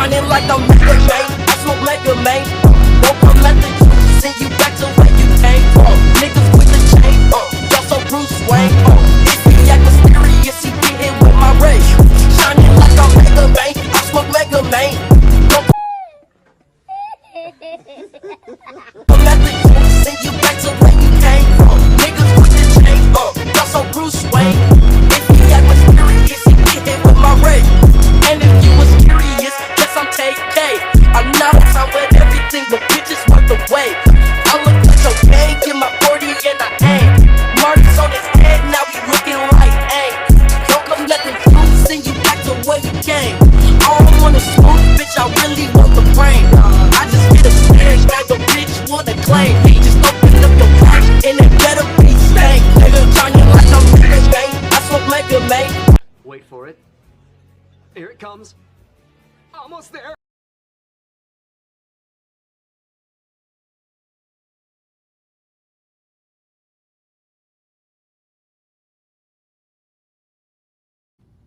Shining like I'm Mega Man, I smoke Mega Man. Don't come at the juice, send you back to where you came from. Niggas with the chain, y'all so Bruce Wayne. If he act mysterious, he get hit with my ray. Shining like I'm Mega Man, I smoke Mega Man. Don't come at the juice, send you back to where you came from. Niggas with the chain, y'all so Bruce Wayne. If he act mysterious, he get hit with my ray. And if you was curious, guess I'm TK. I'm not time with everything, but bitches worth the wait. I look like cocaine, get my 40 and I aim. Marty's on his head, now he looking like aim. Don't come let the truth send you back to where you came. I don't want a smooth bitch, I really want the brain. I just get a snare, now the bitch wanna claim. Just open up your pack and it better be stank. Nigga shining like I'm Mega Man, I smoke Mega Man. Wait for it. Here it comes. Almost there.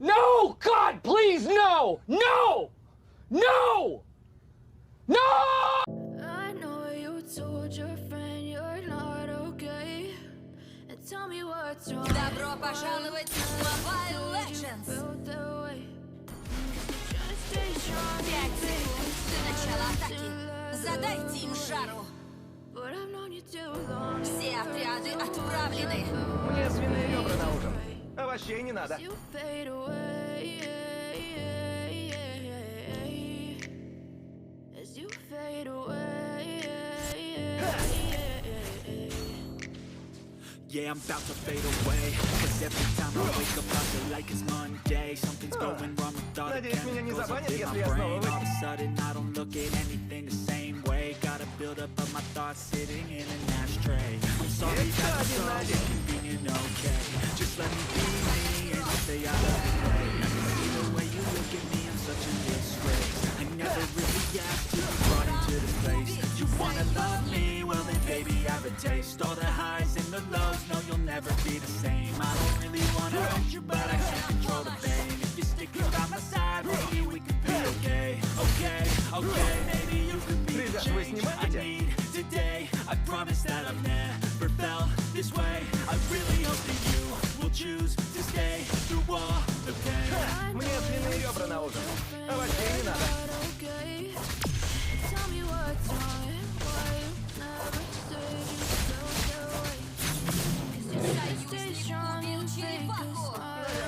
No! God, please, no! No! No! No! I know you told your friend you're not okay. And tell me what's wrong. Добро пожаловать в Mobile Legends! 5 секунд до начала атаки. Задайте им жару. Все отряды отправлены. Мне свиные ребра на ужин. Овощей не надо. Yeah, I'm about to fade away. Cause every time I wake up I feel like it's Monday. Something's going wrong with all the chemicals up in my brain. All of a sudden I don't look at anything the same way. Gotta build up of my thoughts sitting in an ashtray. I'm sorry that I'm so inconvenient, okay. Just let me be me and just stay out of the way. I can see the way you look at me, I'm such a disgrace. I never really asked to be brought into this place. You wanna love me? Well then baby I have a taste. All the highs and the lows, no you'll never be the same. I don't really wanna hurt you but I can't control the pain. If you're sticking by my side, maybe we could be okay. Okay, okay, maybe you could be the change I need today. I promise that I've never felt this way. I really hope that you will choose to stay through all the pain. Мне свиные ребра на ужин. Овощей не надо.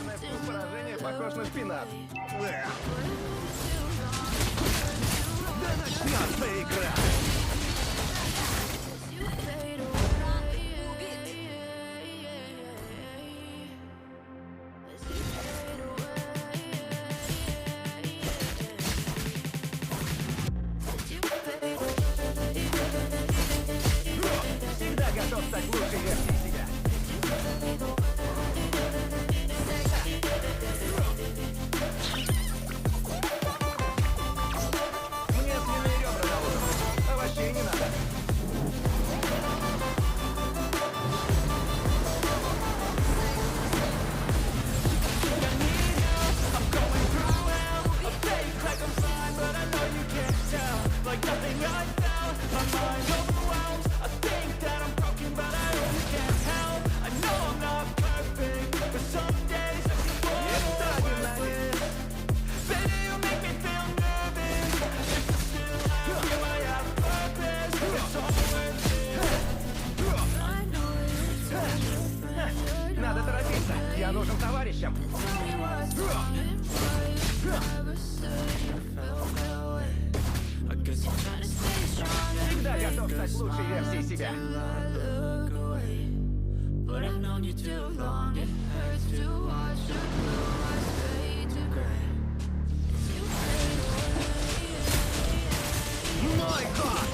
Наверное, вкус поражения похож на шпинат. Да начнется игра! Всегда готов стать лучшей версией себя. Мне свиные ребра на ужин. Овощей не надо. Надо торопиться. Я нужен товарищам. Всегда готов стать лучшей версией себя. Мой ход!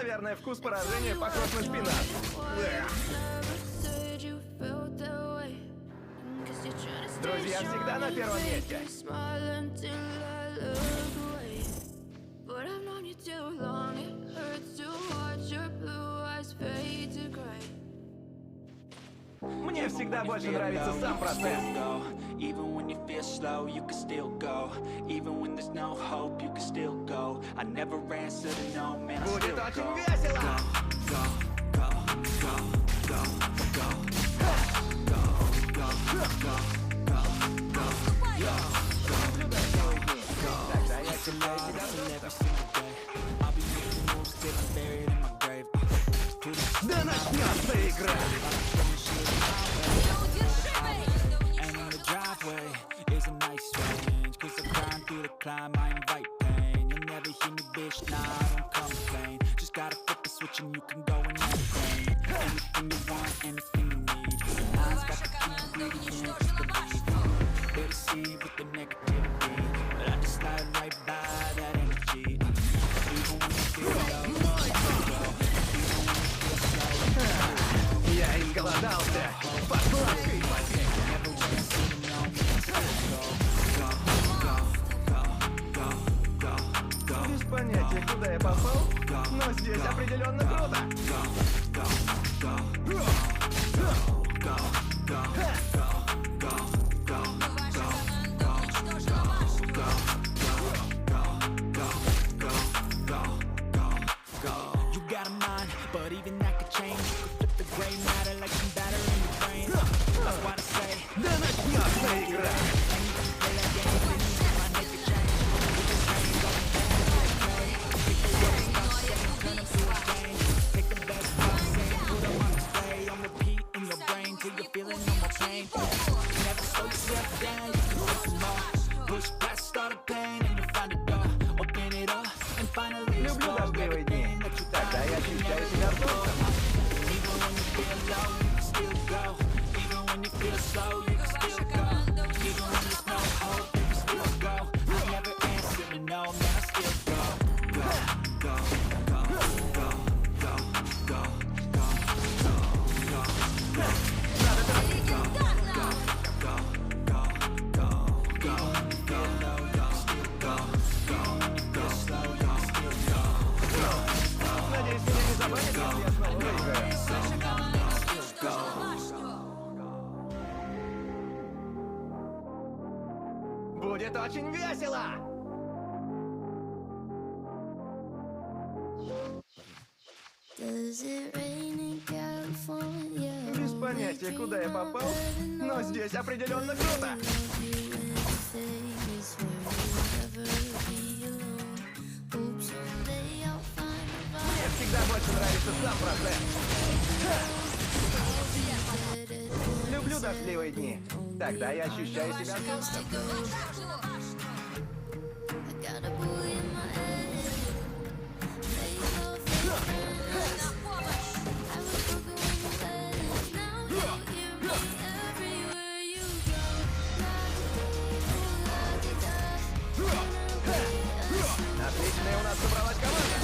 Наверное, вкус поражения похож на шпинат. said you felt that way. Guess you're trying to stay Друзья всегда на первом месте. smile until I look away. But I've known you too long. It hurts to watch your blue eyes fade to gray. Мне всегда больше нравится сам процесс. Even when you feel slow, you can still go. Even when there's no hope, you can still go. I never answer to no, man, I Будет still очень go. весело! Go, go, go, go, go, go, go, go, go, go, go, Тогда я считаю себя every single day. I'll be making moves till I'm buried in my grave. Да начнется игра! And in the driveway is a nice range. Cause I grind through the climb, I invite pain. You'll never hear me, bitch, nah, I don't complain. Just gotta flip the switch and you can go in anything. Anything you want, anything you need. Eyes got the key, ingredients to believe. They're deceived with the negativity, but I just slide right by that energy. Even when you feel low, even when you feel slow. Я изголодался по сладкой воде. Never when I see them, no, man, I still go. Без понятия, куда я попал, но здесь определенно круто. You got a mind, but even that could change. You could flip the gray matter like some batter in your brain. That's why I say, Да начнется игра! and you can play that game with me. My naked change. You can change, go and play. Pick the worst stuff, say, turn them to a game. Take the best stuff, say, put them on display. On repeat in your brain till you're feeling no more pain. Never slow yourself down, you can take some more. Push past all the pain and you find a door. Open it up and finally Люблю дождливые дни. Тогда я ощущаю себя взрослым. Even when you feel low, you can still go. Even when you feel slow, you can still go. Even when there's no hope, you can still go. I never answer to no, man, I still go. Go, go, go, go, go, go, go, go, go, go. Надеюсь, меня не забанят, если я снова выиграю. Будет очень весело! Does it rain in California? Без понятия, куда я попал, но здесь определенно круто! Мне всегда больше нравится сам процесс. Люблю дождливые дни. Тогда я ощущаю себя взрослым. Отличная у нас собралась команда.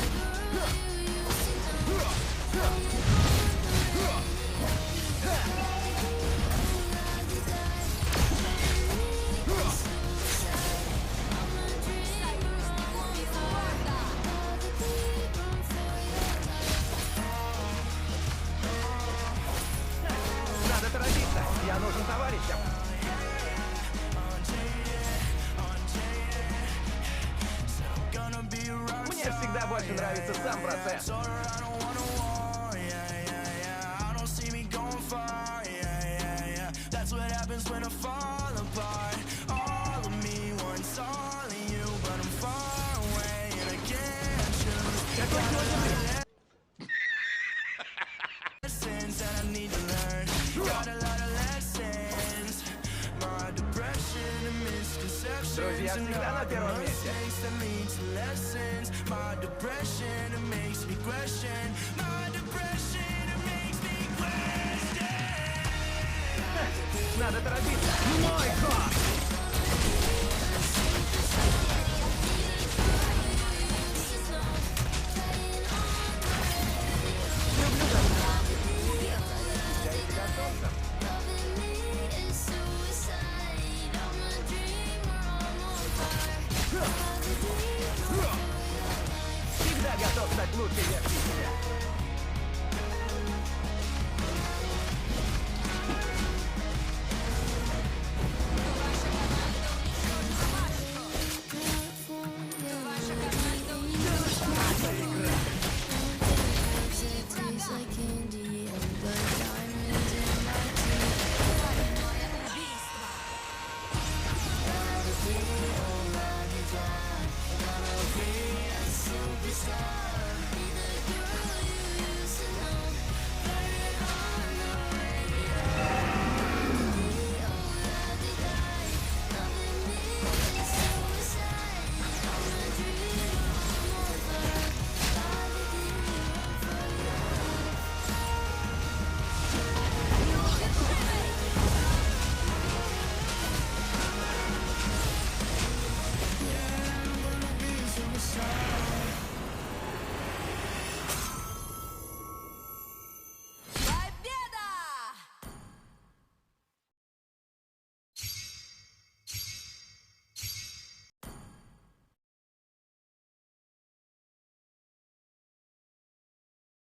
Надо торопиться. Я нужен товарищам. Мне всегда больше нравится сам процесс. Какой сегодня друзья всегда на первом месте. Надо торопиться. Мой ход! Лучше я тебя.